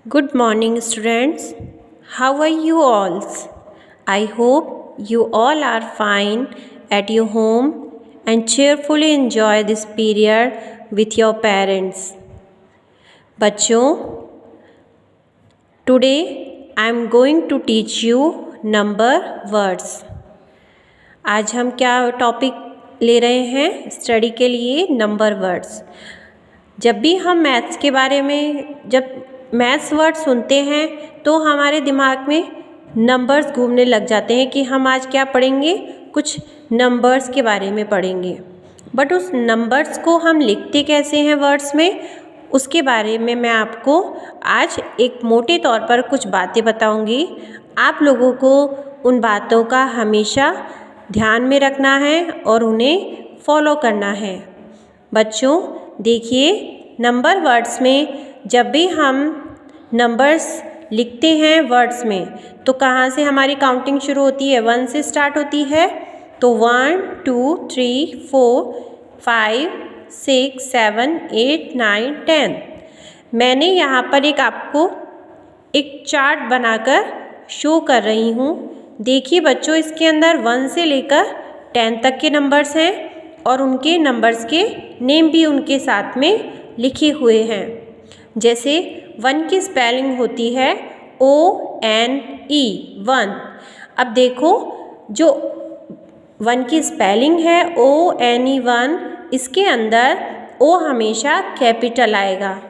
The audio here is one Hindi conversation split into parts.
Good morning, students. How are you all? I hope you all are fine at your home and cheerfully enjoy this period with your parents. बच्चों, today I am going to teach you number words. आज हम क्या टॉपिक ले रहे हैं स्टडी के लिए? Number words. जब भी हम मैथ्स के बारे में मैथ्स वर्ड सुनते हैं तो हमारे दिमाग में नंबर्स घूमने लग जाते हैं कि हम आज क्या पढ़ेंगे, कुछ नंबर्स के बारे में पढ़ेंगे. बट उस नंबर्स को हम लिखते कैसे हैं वर्ड्स में, उसके बारे में मैं आपको आज एक मोटे तौर पर कुछ बातें बताऊंगी. आप लोगों को उन बातों का हमेशा ध्यान में रखना है और उन्हें फॉलो करना है. बच्चों देखिए, नंबर वर्ड्स में जब भी हम नंबर्स लिखते हैं वर्ड्स में तो कहाँ से हमारी काउंटिंग शुरू होती है? 1 से स्टार्ट होती है. तो 1 2 3 4 5 6 7 8 9 10. मैंने यहाँ पर आपको एक चार्ट बनाकर शो कर रही हूँ. देखिए बच्चों, इसके अंदर 1 से लेकर 10 तक के नंबर्स हैं और उनके नंबर्स के नेम भी उनके साथ में लिखे हुए हैं. जैसे 1 की स्पेलिंग होती है ONE 1. अब देखो, जो 1 की स्पेलिंग है ONE 1, इसके अंदर O हमेशा कैपिटल आएगा.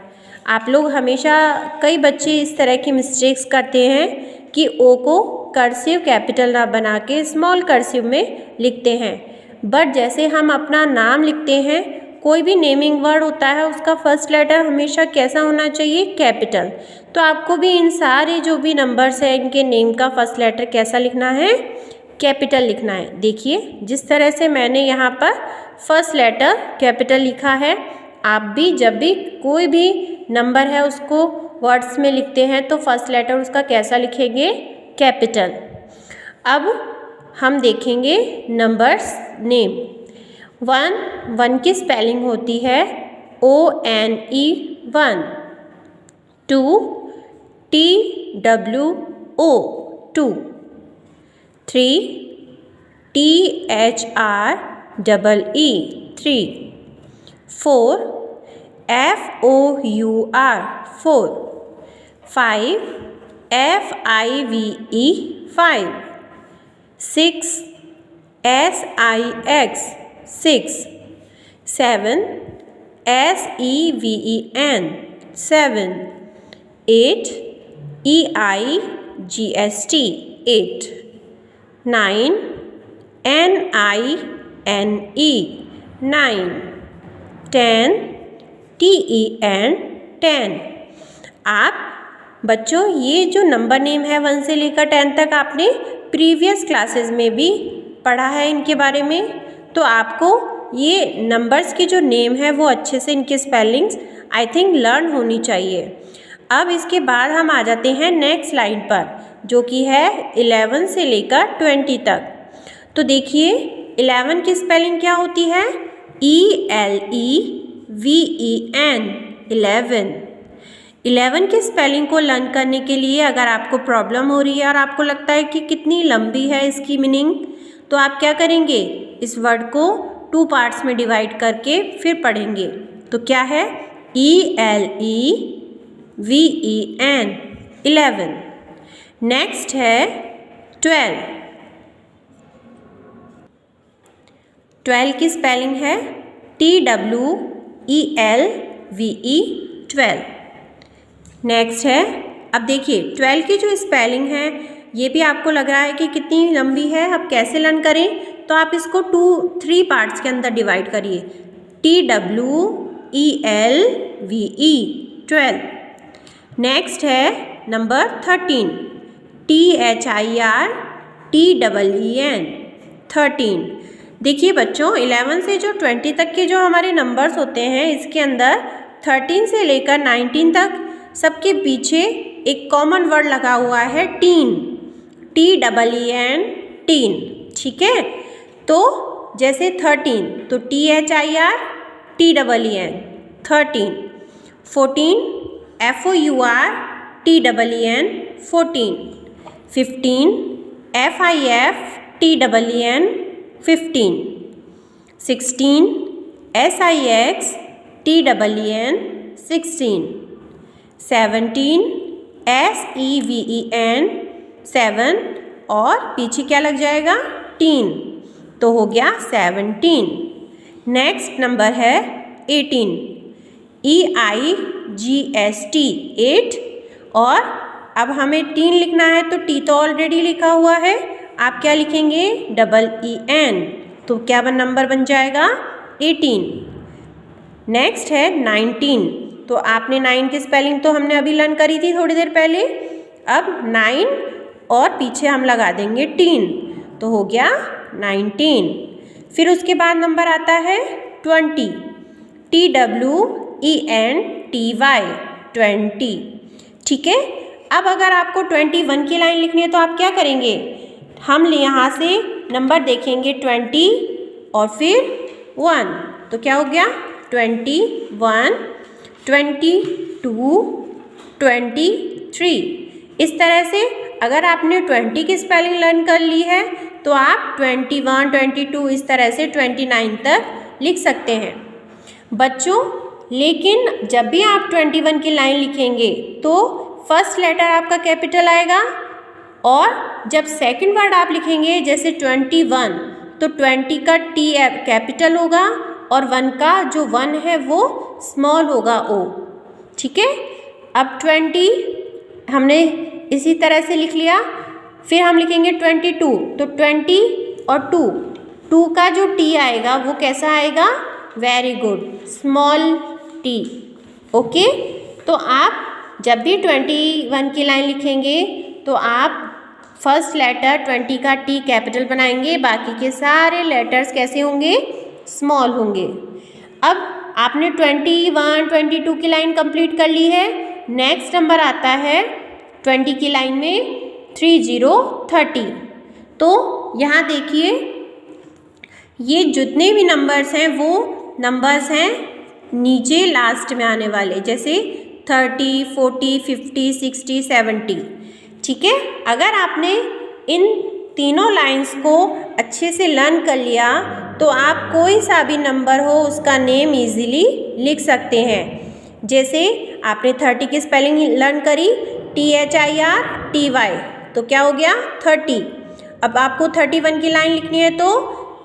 आप लोग हमेशा, कई बच्चे इस तरह की मिस्टेक्स करते हैं कि O को कर्सिव कैपिटल ना बना के स्मॉल कर्सिव में लिखते हैं. बट जैसे हम अपना नाम लिखते हैं, कोई भी नेमिंग वर्ड होता है उसका फर्स्ट लेटर हमेशा कैसा होना चाहिए? कैपिटल. तो आपको भी इन सारे जो भी नंबर्स हैं इनके नेम का फर्स्ट लेटर कैसा लिखना है? कैपिटल लिखना है. देखिए, जिस तरह से मैंने यहाँ पर फर्स्ट लेटर कैपिटल लिखा है, आप भी जब भी कोई भी नंबर है उसको वर्ड्स में लिखते हैं तो फर्स्ट लेटर उसका कैसा लिखेंगे? कैपिटल. अब हम देखेंगे नंबर्स नेम. 1 की स्पेलिंग होती है ONE 1. 2 TWO 2. 3 THREE 3. 4 FOUR 4. 5 FIVE 5. 6 SIX 6. 7 SEVEN 7. 8 EIGST 8. 9 NINE 9. 10 TEN 10. आप बच्चों, ये जो नंबर नेम है 1 से लेकर 10 तक आपने प्रीवियस क्लासेस में भी पढ़ा है इनके बारे में. तो आपको ये नंबर्स की जो नेम है वो अच्छे से इनकी स्पेलिंग्स आई थिंक लर्न होनी चाहिए. अब इसके बाद हम आ जाते हैं नेक्स्ट लाइन पर, जो कि है 11 से लेकर 20 तक. तो देखिए, 11 की स्पेलिंग क्या होती है? ELEVEN 11. 11 की स्पेलिंग को लर्न करने के लिए अगर आपको प्रॉब्लम हो रही है और आपको लगता है कि कितनी लंबी है इसकी मीनिंग, तो आप क्या करेंगे? इस वर्ड को 2 पार्ट्स में डिवाइड करके फिर पढ़ेंगे. तो क्या है? ELEVEN 11. नेक्स्ट है 12. 12 की स्पेलिंग है TWELVE 12. नेक्स्ट है, अब देखिए 12 की जो स्पेलिंग है ये भी आपको लग रहा है कि कितनी लंबी है. अब कैसे लर्न करें? तो आप इसको 3 पार्ट्स के अंदर डिवाइड करिए. TWELVE 12. नेक्स्ट है नंबर 13. THIRTEEN 13. देखिए बच्चों, 11 से जो 20 तक के जो हमारे नंबर्स होते हैं, इसके अंदर 13 से लेकर 19 तक सबके पीछे एक कॉमन वर्ड लगा हुआ है टीन. TEEN tin. ठीक है. तो जैसे 13 तो THIRTEEN 13. 14 FOUR TEEN 14, 15 FIF TEEN 15, 16 SIX TEEN 16, 17 SEVEN 7 और पीछे क्या लग जाएगा टीन, तो हो गया 17। नेक्स्ट नंबर है 18 EIGST 8 और अब हमें टीन लिखना है तो टी तो ऑलरेडी लिखा हुआ है, आप क्या लिखेंगे EEN, तो क्या नंबर बन जाएगा 18। नेक्स्ट है 19, तो आपने 9 की स्पेलिंग तो हमने अभी लर्न करी थी थोड़ी देर पहले, अब 9 और पीछे हम लगा देंगे टीन, तो हो गया 19। फिर उसके बाद नंबर आता है 20 TWENTY 20, ठीक है। अब अगर आपको 21 की लाइन लिखनी है तो आप क्या करेंगे, हम यहाँ से नंबर देखेंगे 20 और फिर 1, तो क्या हो गया 21 22 23। इस तरह से अगर आपने 20 की स्पेलिंग लर्न कर ली है तो आप 21 22 इस तरह से 29 तक लिख सकते हैं बच्चों। लेकिन जब भी आप 21 की लाइन लिखेंगे तो फर्स्ट लेटर आपका कैपिटल आएगा, और जब सेकंड वर्ड आप लिखेंगे जैसे 21, तो 20 का T कैपिटल होगा और 1 का जो 1 है वो स्मॉल होगा O, ठीक है। अब 20 हमने इसी तरह से लिख लिया, फिर हम लिखेंगे 22, तो 20 और 2 का जो T आएगा वो कैसा आएगा, very good, small T, okay. तो आप जब भी 21 की लाइन लिखेंगे तो आप फर्स्ट लेटर 20 का T कैपिटल बनाएंगे, बाकी के सारे लेटर्स कैसे होंगे, स्मॉल होंगे। अब आपने 21 22 की लाइन कंप्लीट कर ली है। नेक्स्ट नंबर आता है 20 की लाइन में 30 30, तो यहाँ देखिए ये जितने भी नंबर्स हैं वो नंबर्स हैं नीचे लास्ट में आने वाले, जैसे 30 40 50 60 70, ठीक है। अगर आपने इन तीनों लाइंस को अच्छे से लर्न कर लिया तो आप कोई सा भी नंबर हो उसका नेम इजीली लिख सकते हैं। जैसे आपने 30 की स्पेलिंग लर्न करी THIRTY, तो क्या हो गया 30। अब आपको 31 की लाइन लिखनी है तो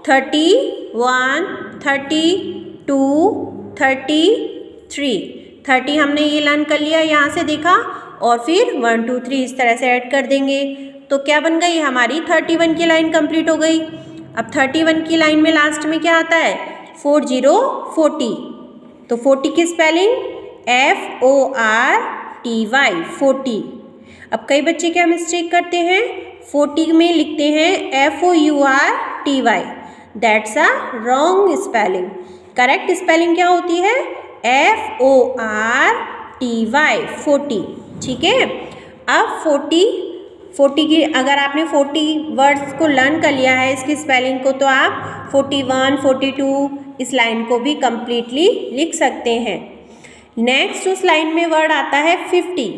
31 32 33, 30 हमने ये लर्न कर लिया यहाँ से देखा, और फिर 1 2 3 इस तरह से ऐड कर देंगे, तो क्या बन गई हमारी 31 की लाइन कंप्लीट हो गई। अब 31 की लाइन में लास्ट में क्या आता है 40 40, तो 40 की स्पेलिंग FORTY 40। अब कई बच्चे क्या मिस्टेक करते हैं, 40 में लिखते हैं FOURTY, that's a wrong spelling. Correct spelling क्या होती है FORTY 40, ठीक है। अब 40 की अगर आपने 40 वर्ड्स को लर्न कर लिया है इसकी स्पेलिंग को, तो आप 41 42 इस लाइन को भी कंप्लीटली लिख सकते हैं। नेक्स्ट उस लाइन में वर्ड आता है 50,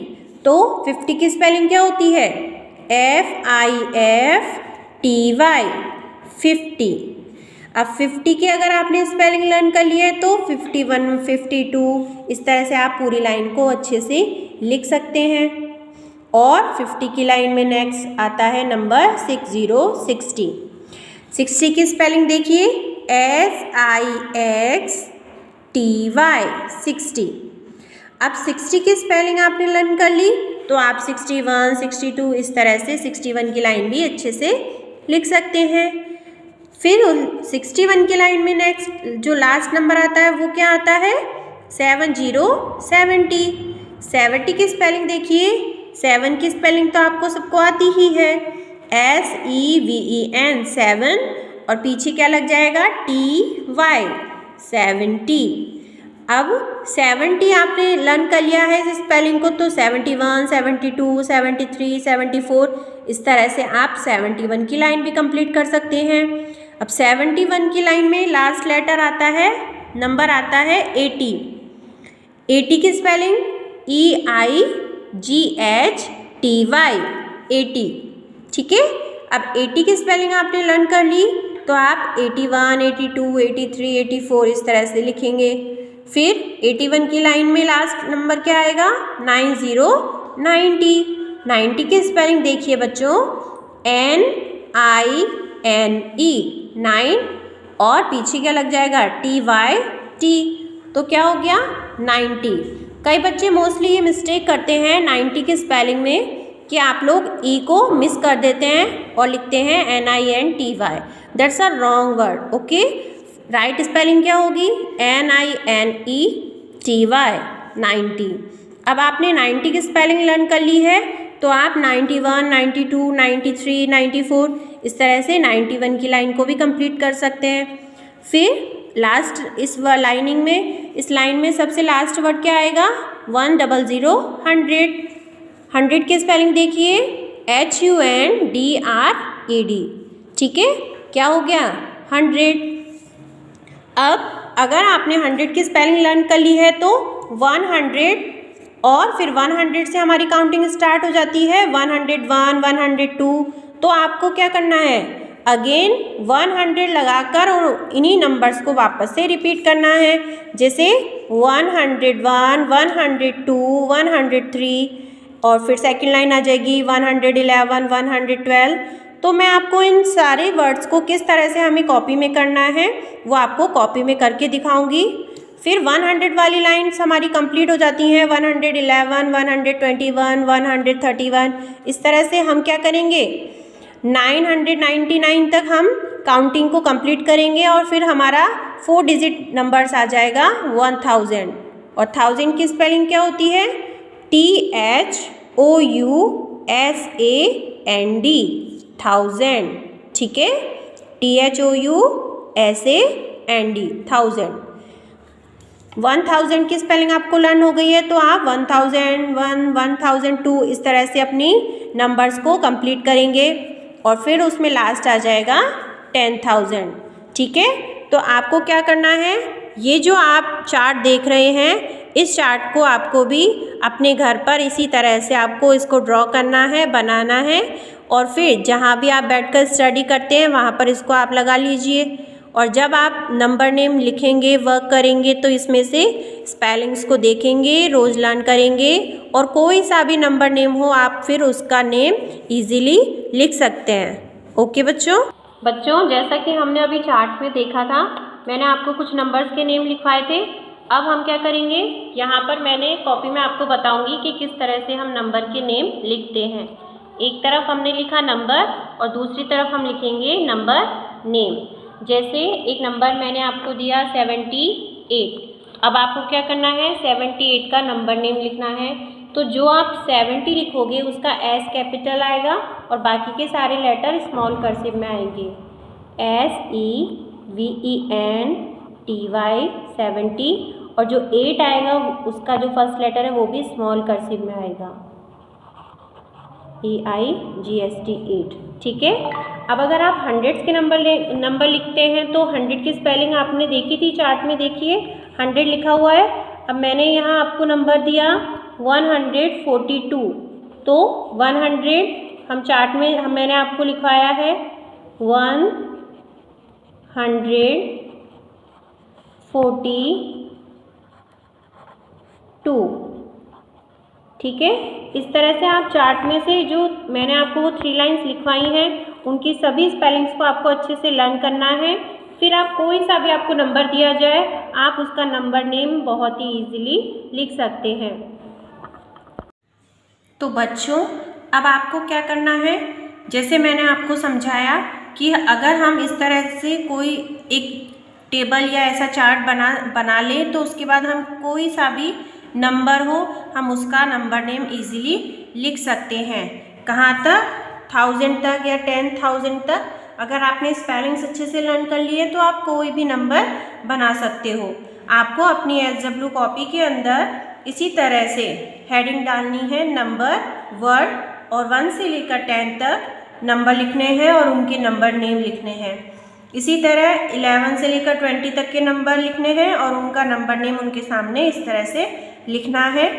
तो 50 की स्पेलिंग क्या होती है FIFTY 50। अब 50 की अगर आपने स्पेलिंग लर्न कर लिया है तो 51 52 इस तरह से आप पूरी लाइन को अच्छे से लिख सकते हैं। और 50 की लाइन में नेक्स्ट आता है नंबर 60 की स्पेलिंग देखिए SIXTY 60। अब 60 की स्पेलिंग आपने लर्न कर ली तो आप 61 62 इस तरह से 61 की लाइन भी अच्छे से लिख सकते हैं। फिर 61 की लाइन में नेक्स्ट जो लास्ट नंबर आता है वो क्या आता है 70 की स्पेलिंग देखिए, 7 की स्पेलिंग तो आपको सबको आती ही है SEVEN 7, और पीछे क्या लग जाएगा TY 70। अब 70 आपने लर्न कर लिया है इस स्पेलिंग को, तो 71 72 73 74 इस तरह से आप 71 की लाइन भी कंप्लीट कर सकते हैं। अब 71 की लाइन में लास्ट लेटर आता है, नंबर आता है 80 की स्पेलिंग GHTY 80। ठीक है, अब 80 की स्पेलिंग आपने लर्न कर ली तो आप 81, 82, 83, 84 इस तरह से लिखेंगे। फिर 81 की लाइन में लास्ट नंबर क्या आएगा? 90, 90। 90 की स्पेलिंग देखिए बच्चों, NINE 9 और पीछे क्या लग जाएगा? TYT। तो क्या हो गया? 90। कई बच्चे मोस्टली ये मिस्टेक करते हैं 90 की स्पेलिंग में कि आप लोग ई को मिस कर देते हैं और लिखते हैं NINTY। That's a wrong word. Okay, right spelling क्या होगी? NINETY 90। अब आपने 90 की स्पेलिंग लर्न कर ली है तो आप 91, 92, 93, 94 इस तरह से 91 की लाइन को भी कंप्लीट कर सकते हैं। फिर लास्ट इस लाइनिंग में, इस लाइन में सबसे लास्ट वर्ड क्या आएगा? 100, 100। 100 की स्पेलिंग देखिए, HUNDRED। ठीक है, क्या हो गया? 100। अब अगर आपने 100 की स्पेलिंग लर्न कर ली है तो 100 और फिर 100 से हमारी काउंटिंग स्टार्ट हो जाती है 101, 102। तो आपको क्या करना है? अगेन 100 लगाकर और इन्हीं नंबर्स को वापस से रिपीट करना है। जैसे 101, 102, 103 और फिर सेकंड लाइन आ जाएगी 111, 112। तो मैं आपको इन सारे वर्ड्स को किस तरह से हमें कॉपी में करना है वो आपको कॉपी में करके दिखाऊंगी। फिर 100 वाली लाइन्स हमारी कंप्लीट हो जाती हैं 111, 121, 131। इस तरह से हम क्या करेंगे? 999 तक हम काउंटिंग को कंप्लीट करेंगे और फिर हमारा 4 डिजिट नंबर्स आ जाएगा 1000। और 1000 की स्पेलिंग क्या होती है? THOUSAND 1000। ठीक है, THOUSAND 1000। 1000 की स्पेलिंग आपको लर्न हो गई है तो आप 1001, 1002 इस तरह से अपनी नंबर्स को कंप्लीट करेंगे और फिर उसमें लास्ट आ जाएगा 10,000। ठीक है, तो आपको क्या करना है? ये जो आप चार्ट देख रहे हैं इस चार्ट को आपको भी अपने घर पर इसी तरह से आपको इसको ड्रॉ करना है, बनाना है और फिर जहाँ भी आप बैठकर स्टडी करते हैं वहाँ पर इसको आप लगा लीजिए। और जब आप नंबर नेम लिखेंगे, वर्क करेंगे तो इसमें से स्पेलिंग्स को देखेंगे, रोज़ लर्न करेंगे और कोई सा भी नंबर नेम हो आप फिर उसका नेम इजीली लिख सकते हैं। ओके बच्चों जैसा कि हमने अभी चार्ट में देखा था, मैंने आपको कुछ नंबर्स के नेम लिखवाए थे। अब हम क्या करेंगे? यहाँ पर मैंने कॉपी में आपको बताऊँगी कि किस तरह से हम नंबर के नेम लिखते हैं। एक तरफ हमने लिखा नंबर और दूसरी तरफ हम लिखेंगे नंबर नेम। जैसे एक नंबर मैंने आपको दिया 78। अब आपको क्या करना है? 78 का नंबर नेम लिखना है। तो जो आप 70 लिखोगे उसका S कैपिटल आएगा और बाकी के सारे लेटर स्मॉल कर्सिव में आएंगे। SEVENTY 70 और जो 8 आएगा उसका जो फर्स्ट लेटर है वो भी स्मॉल कर्सिव में आएगा, EIGHT 8। ठीक है, अब अगर आप हंड्रेड्स के नंबर लिखते हैं तो 100 की स्पेलिंग आपने देखी थी चार्ट में, देखिए 100 लिखा हुआ है। अब मैंने यहाँ आपको नंबर दिया 142। तो 100 हम चार्ट में मैंने आपको लिखवाया है 142। ठीक है, इस तरह से आप चार्ट में से जो मैंने आपको वो 3 लाइन्स लिखवाई हैं उनकी सभी स्पेलिंग्स को आपको अच्छे से लर्न करना है। फिर आप कोई सा भी आपको नंबर दिया जाए आप उसका नंबर नेम बहुत ही इजीली लिख सकते हैं। तो बच्चों अब आपको क्या करना है? जैसे मैंने आपको समझाया कि अगर हम इस तरह से कोई एक टेबल या ऐसा चार्ट बना लें तो उसके बाद हम कोई सा भी नंबर हो हम उसका नंबर नेम इजीली लिख सकते हैं। कहाँ तक? 1000 तक या 10,000 तक। अगर आपने स्पेलिंग्स अच्छे से लर्न कर लिए तो आप कोई भी नंबर बना सकते हो। आपको अपनी SW कॉपी के अंदर इसी तरह से हेडिंग डालनी है, नंबर, वर्ड और 1 से लेकर 10 तक नंबर लिखने हैं और उनके नंबर नेम लिखने हैं। इसी तरह 11 से लेकर 20 तक के नंबर लिखने हैं और उनका नंबर नेम उनके सामने इस तरह से लिखना है।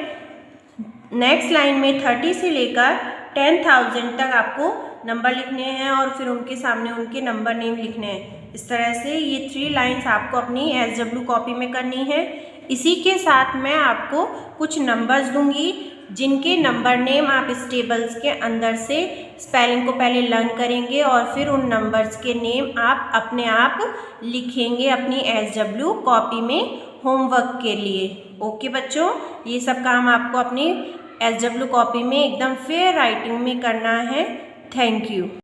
नेक्स्ट लाइन में 30 से लेकर 10,000 तक आपको नंबर लिखने हैं और फिर उनके सामने उनके नंबर नेम लिखने हैं। इस तरह से ये 3 लाइन्स आपको अपनी SW कॉपी में करनी है। इसी के साथ मैं आपको कुछ नंबर्स दूंगी जिनके नंबर नेम आप इस टेबल्स के अंदर से स्पेलिंग को पहले लर्न करेंगे और फिर उन नंबर्स के नेम आप अपने आप लिखेंगे अपनी SW कॉपी में होमवर्क के लिए। ओके बच्चों, ये सब काम आपको अपनी SW कॉपी में एकदम फेयर राइटिंग में करना है। Thank you.